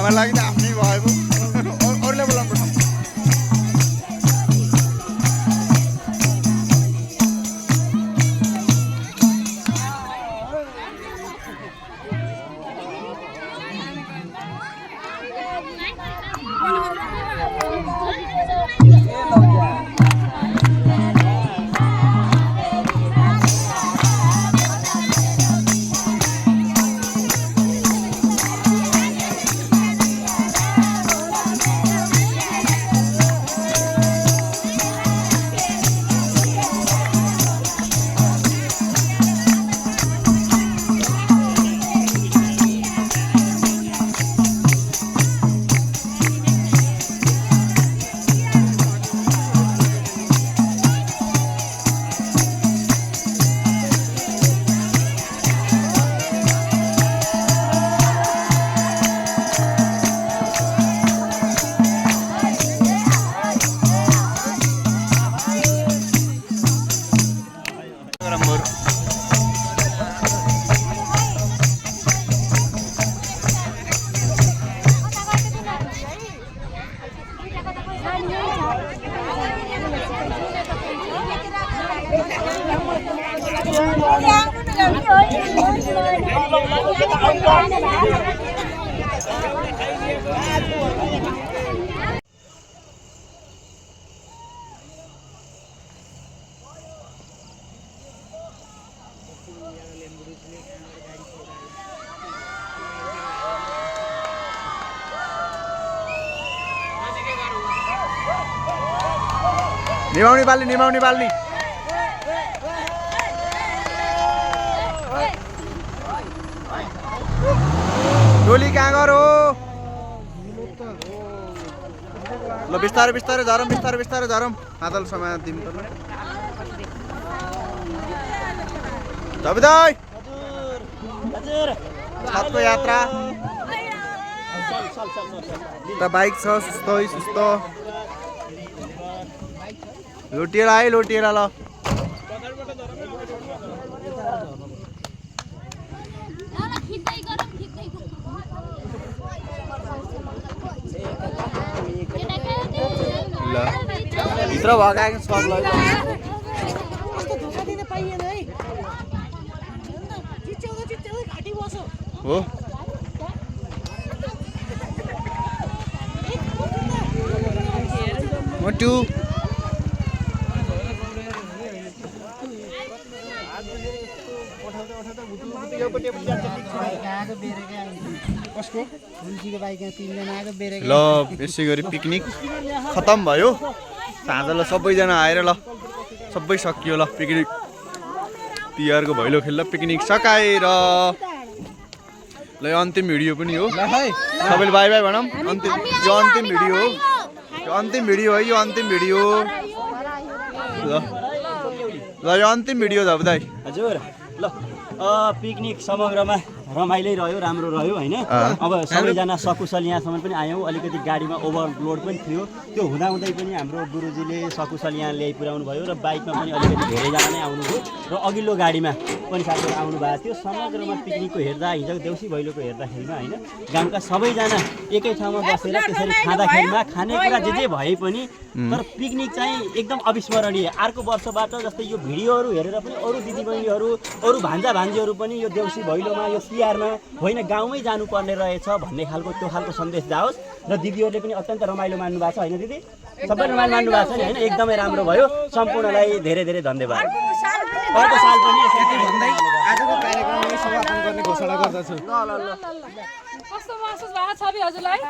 मलाई लाग्यो आफ्नै भएको अरूले बोलाउनु पर्छ निमाउनी बाल्ने टोली कहाँ गयो ल बिस्तारै बिस्तारै झरम मादल समय दिनु पर्ने जबदाई छतको यात्रा त बाइक छ सुस्त लोटिएर ल भित्र भगाएको सब ल हो मोटु ल यसै गरी पिकनिक खतम भयो साँझ ल सबैजना आएर ल सबै सकियो ल पिकनिक तिहारको भैलो खेल्दा पिकनिक सकाएर ल यो अन्तिम भिडियो पनि हो सबैले बाई बाई भनौँ यो अन्तिम भिडियो हो यो अन्तिम भिडियो ल यो अन्तिम भिडियो छ दाइ हजुर ल पिकनिक समग्रमा रमाइलै रह्यो राम्रो रह्यो हैन अब सबैजना सकुशल यहाँसम्म पनि आयौँ अलिकति गाडीमा ओभरलोड पनि थियो त्यो हुँदाहुँदै पनि हाम्रो गुरुजीले सकुशल यहाँ ल्याइ पुर्याउनु भयो र बाइकमा पनि अलिकति धेरैजना नै आउनुभयो र अघिल्लो गाडीमा पनि साथीहरू आउनु भएको थियो समग्रमा पिकनिकको हेर्दा हिजो देउसी भैलोको हेर्दाखेरिमा हैन गाउँका सबैजना एकै ठाउँमा बसेर त्यसरी खाँदाखेरिमा खानेकुरा जे भए पनि तर पिकनिक चाहिँ एकदम अविस्मरणीय अर्को वर्षबाट जस्तै यो भिडियोहरू हेरेर पनि अरू दिदीबहिनीहरू अरू भान्जा भान्जीहरू पनि यो देउसी भैलोमा यो तिहारमा होइन गाउँमै जानुपर्ने रहेछ भन्ने खालको त्यो खालको सन्देश जाओस् र दिदीहरूले पनि अत्यन्त रमाइलो मान्नु भएको छ होइन दिदी सबै रमाइलो मान्नु भएको छ नि होइन एकदमै राम्रो भयो सम्पूर्णलाई धेरै धेरै धन्यवाद अर्को साल पनि यसरी भन्दै आजको कार्यक्रमलाई समापन गर्ने घोषणा गर्दछु ल कस्तो महसुस भएको छ हजुरलाई